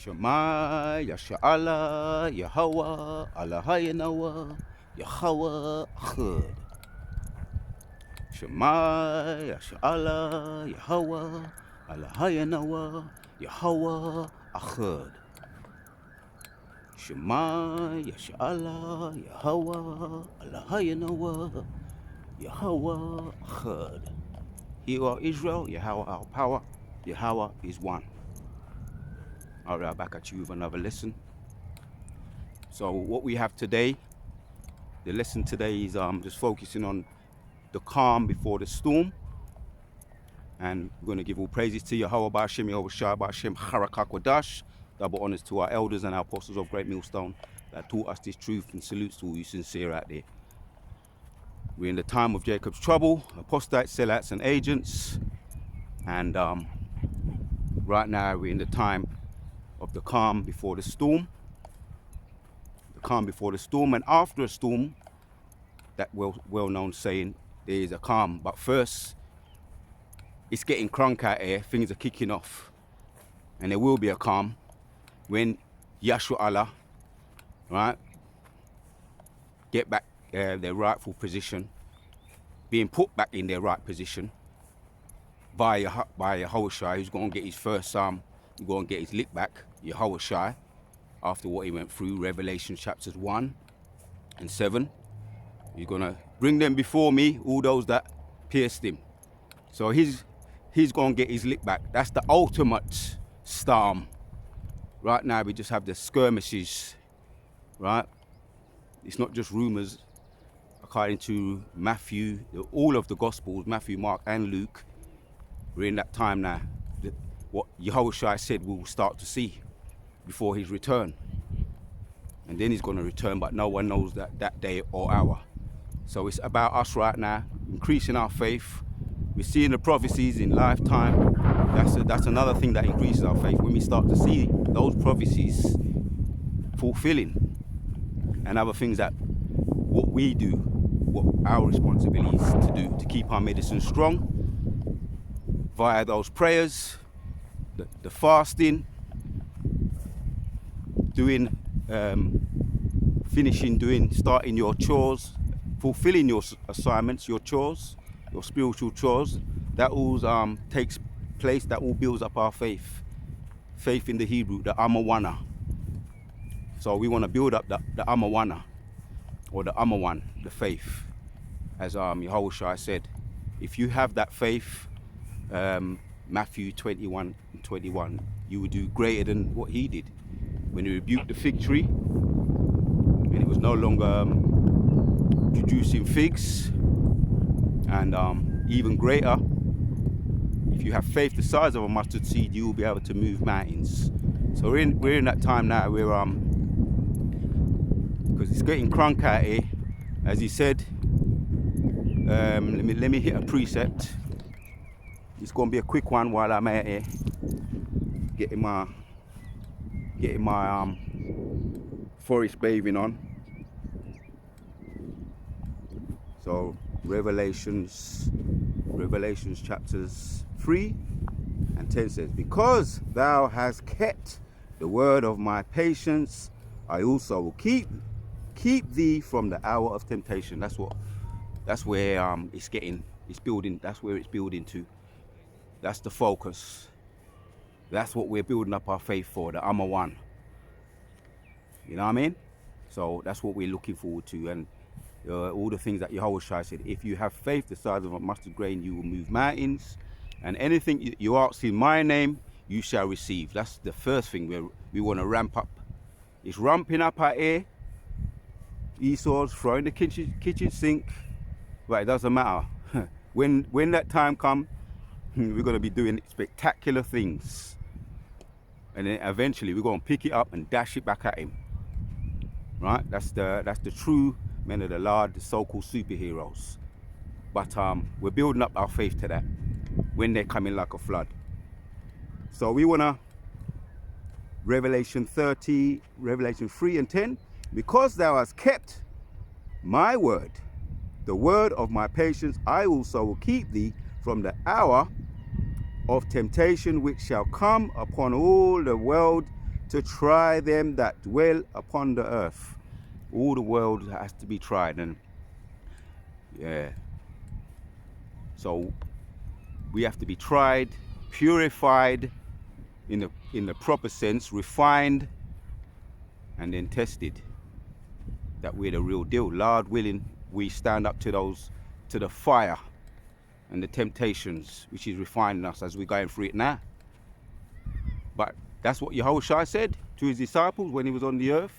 Shema, Yasha'Allah, Yahweh, Allahayanawa, Yahweh, Chud. Shema, Yasha'Allah, Yahweh, Allahayanawa, Yahweh, Chud. Shema, Yasha'Allah, Yahweh, Allahayanawa, Yahweh, Chud. Hear, O Israel, Yahweh our power, Yahweh is one. All right, back at you with another lesson. So what we have today, the lesson today is just focusing on the calm before the storm. And we're going to give all praises to Yahweh Ba'ashem, Yahweh Shai Ba'ashem, Harakak Wadash. Double honors to our elders and our apostles of Great Millstone that taught us this truth, and salutes to all you sincere out there. We're in the time of Jacob's trouble, apostates, sellouts and agents. And right now we're in the time of the calm before the storm. The calm before the storm, and after a storm, that well-known saying, there is a calm. But first, it's getting crunk out here, things are kicking off. And there will be a calm when Yahshua Allah, right, get back their rightful position, being put back in their right position by Yahushua, who's going to get his first going to get his lick back, Yahushua, after what he went through, Revelation chapters 1 and 7. He's going to bring them before me, all those that pierced him. So he's going to get his lick back. That's the ultimate storm. Right now we just have the skirmishes, right? It's not just rumors. According to Matthew, all of the Gospels, Matthew, Mark and Luke, we're in that time now. What Yahushua said we'll start to see before his return. And then he's going to return, but no one knows that day or hour. So it's about us right now, increasing our faith. We're seeing the prophecies in lifetime. That's another thing that increases our faith, when we start to see those prophecies fulfilling, and other things that what we do, what our responsibility is to do to keep our medicine strong via those prayers, the fasting, doing, starting your chores, fulfilling your assignments, your chores, your spiritual chores. That all takes place, that all builds up our faith. Faith in the Hebrew, the Amawana. So we want to build up the Amawana, or the Amawan, the faith. As Yahushua said, if you have that faith, Matthew 21:21, you will do greater than what he did. When he rebuked the fig tree, and it was no longer producing figs, and even greater, if you have faith the size of a mustard seed, you will be able to move mountains. So we're in that time now where because it's getting crunk out here, as he said. Let me hit a precept. It's going to be a quick one while I'm out here getting my forest bathing on. So Revelations chapters 3 and 10 says, because thou hast kept the word of my patience, I also will keep thee from the hour of temptation. That's where it's building. That's where it's building to. That's the focus. That's what we're building up our faith for, the Amma one. You know what I mean? So that's what we're looking forward to. And all the things that Yahushua said, if you have faith the size of a mustard grain, you will move mountains. And anything you ask in my name, you shall receive. That's the first thing we want to ramp up. It's ramping up our air. Esau's throwing the kitchen sink. But it doesn't matter. When that time comes, we're going to be doing spectacular things. And then eventually we're going to pick it up and dash it back at him. Right? That's the true men of the Lord, the so-called superheroes. But we're building up our faith to that when they're coming like a flood. So we want to, Revelation 3 and 10, because thou hast kept my word, the word of my patience, I also will keep thee from the hour of temptation which shall come upon all the world to try them that dwell upon the earth. All the world has to be tried, and yeah. So we have to be tried, purified in the proper sense, refined, and then tested. That we're the real deal. Lord willing, we stand up to the fire and the temptations which is refining us as we're going through it now. But that's what Yahushua said to his disciples when he was on the earth.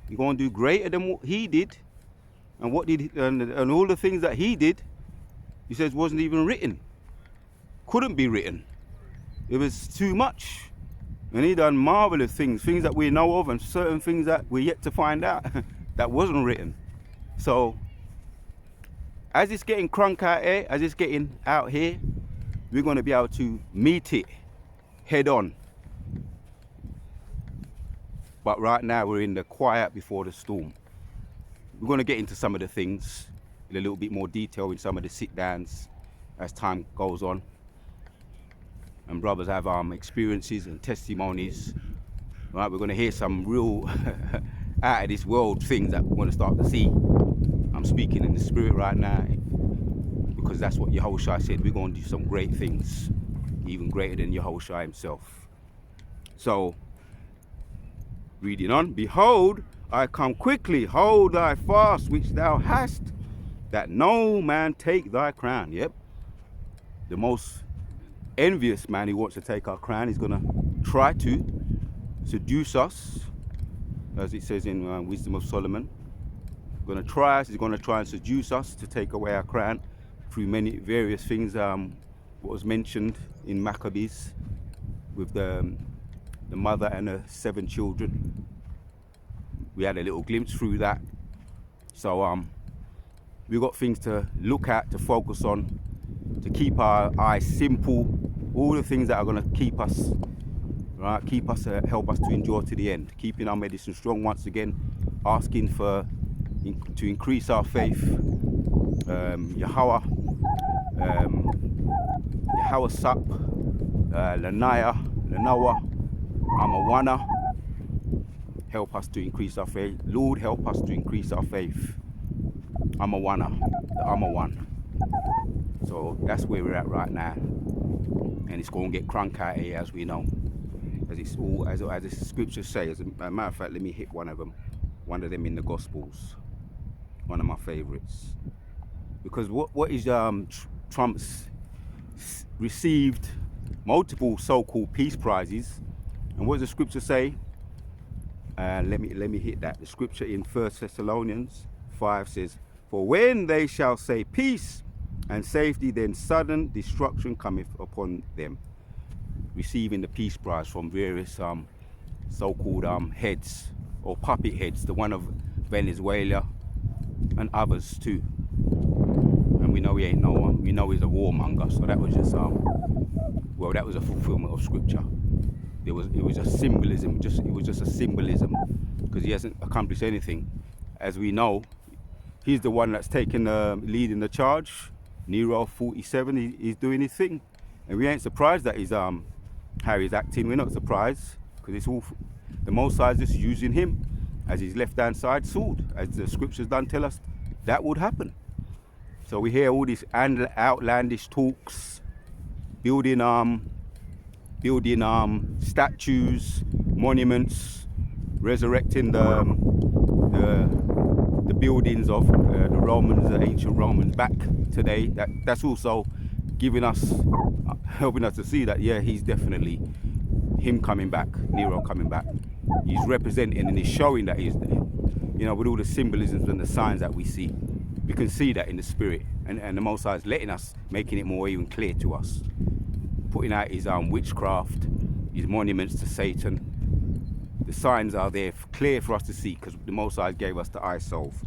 You're going to do greater than what he did. And what did and all the things that he did, he says, wasn't even written. Couldn't be written. It was too much. And he done marvelous things that we know of, and certain things that we're yet to find out that wasn't written. So as it's getting crunk out here, as it's getting out here, we're going to be able to meet it head on. But right now we're in the quiet before the storm. We're going to get into some of the things in a little bit more detail in some of the sit downs as time goes on. And brothers have experiences and testimonies. Right, we're going to hear some real out of this world things that we're going to start to see. I'm speaking in the spirit right now because that's what Yahushua said. We're going to do some great things, even greater than Yahushua himself. So, reading on, behold, I come quickly, hold thy fast which thou hast, that no man take thy crown. Yep, the most envious man who wants to take our crown is going to try to seduce us, as it says in Wisdom of Solomon. Going to try us, he's going to try and seduce us to take away our crown through many various things. What was mentioned in Maccabees with the mother and her 7 children. We had a little glimpse through that. So we've got things to look at, to focus on, to keep our eyes simple. All the things that are going to keep us, right, help us to endure to the end. Keeping our medicine strong once again, asking to increase our faith. Yahweh Sap, Lanaya, Lanawa, Amawana, help us to increase our faith. Lord, help us to increase our faith. Amawana, the Amawan. So that's where we're at right now. And it's going to get crunk out here, as we know. As it's all, as the scriptures say. As a matter of fact, let me hit one of them in the Gospels. One of my favorites. Because what is Trump's received multiple so-called peace prizes, and what does the scripture say? Let me hit that. The scripture in 1 Thessalonians 5 says, "For when they shall say peace and safety, then sudden destruction cometh upon them." Receiving the peace prize from various so-called heads or puppet heads, the one of Venezuela and others too. And we know he ain't no one. We know he's a warmonger. So that was just well, that was a fulfillment of scripture. It was a symbolism. It was just a symbolism, because he hasn't accomplished anything. As we know, he's the one that's taken leading the charge. Nero 47, he's doing his thing, and we ain't surprised that he's how he's acting. We're not surprised, because it's all the Most High is just using him as his left-hand side sword, as the scriptures done tell us that would happen. So we hear all these outlandish talks, building statues, monuments, resurrecting the buildings of the Romans, the ancient Romans back today. That's also giving us, helping us to see that, yeah, he's definitely him coming back, Nero coming back. He's representing and he's showing that he's there. You know, with all the symbolisms and the signs that we see, we can see that in the spirit, and the Most High is letting us, making it more even clear to us, putting out his witchcraft, his monuments to Satan. The signs are there clear for us to see, because the Most High gave us the eye salve.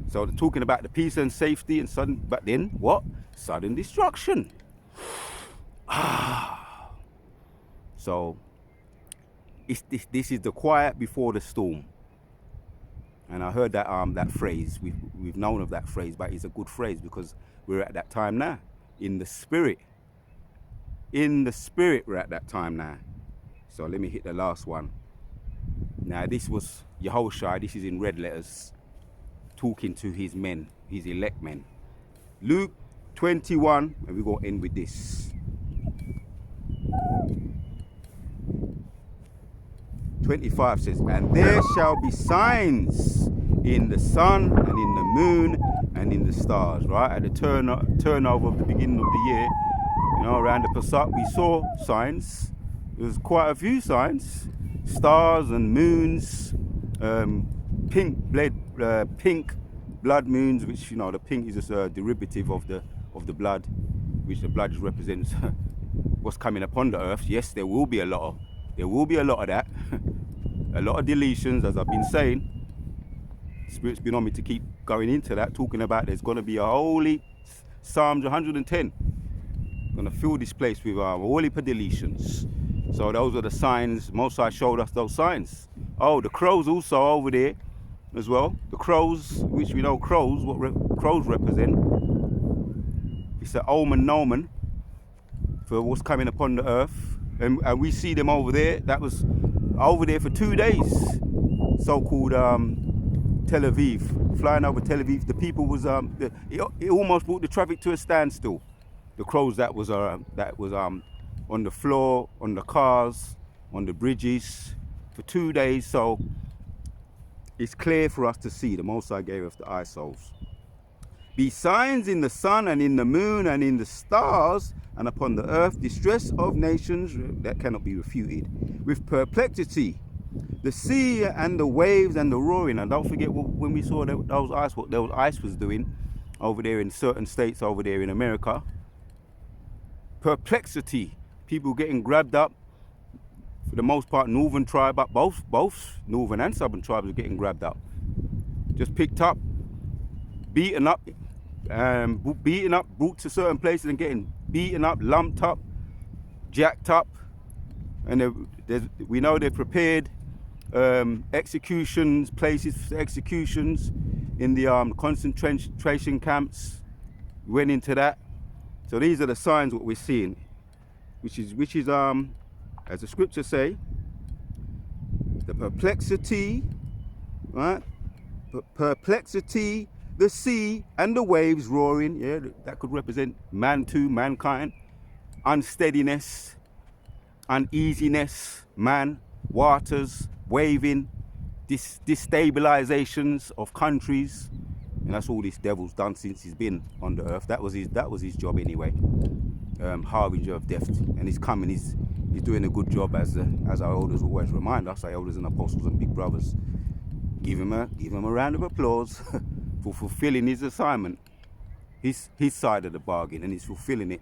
So they're talking about the peace and safety and sudden, but then what? Sudden destruction. So this is the quiet before the storm. And I heard that that phrase. We've known of that phrase, but it's a good phrase because we're at that time now. In the spirit. In the spirit, we're at that time now. So let me hit the last one. Now this was Yehoshua, this is in red letters, talking to his men, his elect men. Luke 21, and we're going to end with this. 25 says, and there shall be signs in the sun and in the moon and in the stars. Right at the turnover of the beginning of the year, you know, around the Pesach, we saw signs. There was quite a few signs, stars and moons, pink blood moons, which, you know, the pink is just a derivative of the blood, which the blood represents what's coming upon the earth. Yes, there will be a lot of that. A lot of deletions, as I've been saying. Spirit's been on me to keep going into that, talking about there's going to be a holy Psalms 110. Going to fill this place with holy deletions. So those are the signs. Mosai showed us those signs. Oh, the crows also over there as well. The crows, which we know crows, crows represent. It's an omen nomen for what's coming upon the earth. And we see them over there. That was over there for 2 days. So-called Tel Aviv, flying over Tel Aviv. The people was it almost brought the traffic to a standstill. The crows that was on the floor, on the cars, on the bridges for 2 days. So it's clear for us to see. The Most High gave us the eye souls. Be signs in the sun and in the moon and in the stars, and upon the earth distress of nations that cannot be refuted, with perplexity, the sea and the waves and the roaring. And don't forget when we saw those ice, what those ice was doing over there in certain states over there in America. Perplexity, people getting grabbed up. For the most part, northern tribe, but both northern and southern tribes are getting grabbed up. Just picked up, beaten up, brought to certain places and getting beaten up, lumped up, jacked up. And we know they've prepared executions, places for executions in the concentration camps. We went into that. So these are the signs what we're seeing, which is as the scriptures say, the perplexity, right? Perplexity, the sea and the waves roaring. Yeah, that could represent mankind. Unsteadiness, uneasiness, waters, waving, destabilizations of countries. And that's all this devil's done since he's been on the earth. That was his job anyway. Harbinger of death. And he's coming, he's doing a good job, as our elders always remind us, our elders and apostles and big brothers. Give him a round of applause for fulfilling his assignment, his side of the bargain, and he's fulfilling it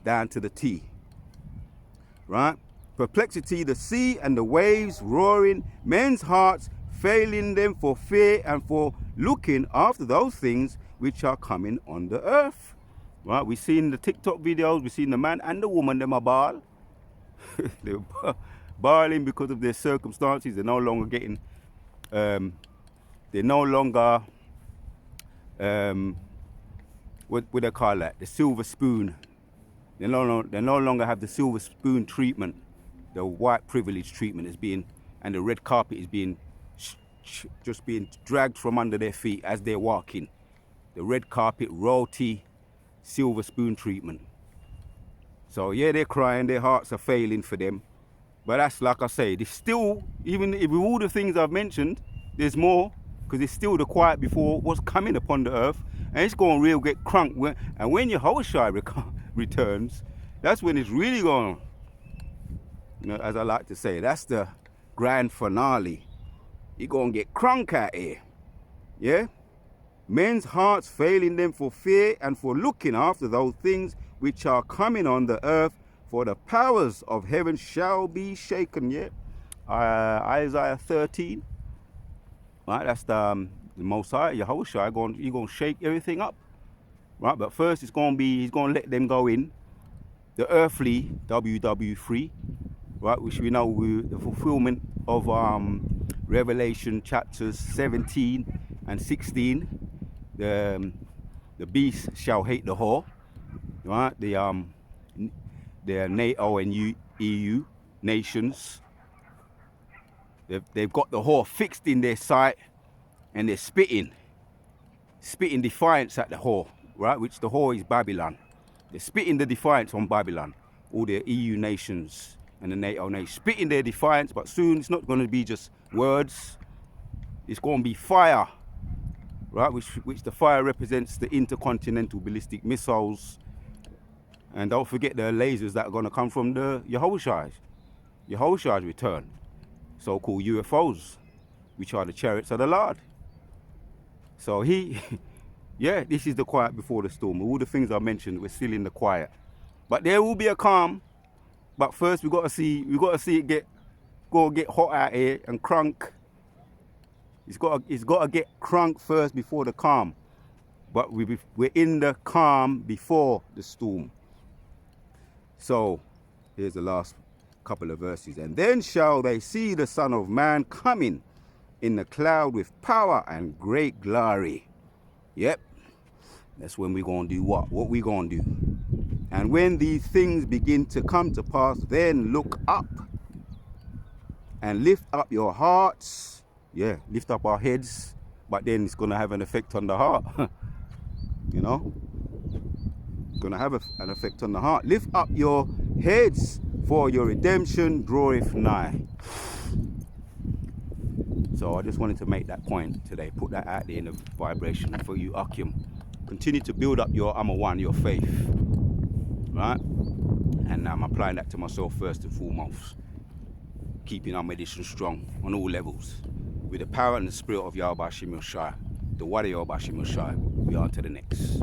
down to the T. Right? Perplexity, the sea and the waves roaring, men's hearts failing them for fear and for looking after those things which are coming on the earth. Right? We've seen the TikTok videos, we've seen the man and the woman, them are baal. They're bawling because of their circumstances. They're no longer getting, what they call that? The silver spoon. They no longer have the silver spoon treatment. The white privilege treatment is being, and the red carpet is being, just being dragged from under their feet as they're walking. The red carpet, royalty, silver spoon treatment. So yeah, they're crying, their hearts are failing for them. But that's, like I say, there's still, even with all the things I've mentioned, there's more, because it's still the quiet before what's coming upon the earth. And it's going to real get crunk. And when Yehoshua returns, that's when it's really going, you know, as I like to say, that's the grand finale. You're going to get crunk out here. Yeah? Men's hearts failing them for fear and for looking after those things which are coming on the earth, for the powers of heaven shall be shaken. Yeah, Isaiah 13. Right, that's the Most High, Yehoshua. He's going to shake everything up. Right, but first he's going to let them go in the earthly WW3. Right, which we know the fulfillment of Revelation chapters 17 and 16. The beast shall hate the whore. Right, the NATO and EU nations They've got the whore fixed in their sight, and they're spitting defiance at the whore, right? Which the whore is Babylon. They're spitting the defiance on Babylon, all the EU nations and the NATO nations, spitting their defiance, but soon it's not going to be just words, it's going to be fire, right? Which the fire represents the intercontinental ballistic missiles, and don't forget the lasers that are going to come from the Yahushua's return, so-called UFOs, which are the chariots of the Lord. So yeah, this is the quiet before the storm. All the things I mentioned, we're still in the quiet. But there will be a calm. But first we gotta see it get hot out here and crunk. It's gotta get crunk first before the calm. But we're in the calm before the storm. So here's the last couple of verses. And then shall they see the Son of Man coming in the cloud with power and great glory. Yep. That's when we're going to do what? What we going to do? And when these things begin to come to pass, then look up and lift up your hearts. Yeah, lift up our heads, but then it's going to have an effect on the heart. You know? It's going to have an effect on the heart. Lift up your heads, for your redemption draweth nigh. So I just wanted to make that point today, put that out there in the vibration for you, Akim. Continue to build up your your faith, right? And I'm applying that to myself first and foremost. Keeping our meditation strong on all levels. With the power and the spirit of Yahweh Hashem Yoshai, the word of Yahweh Hashem Yoshai, we are on to the next.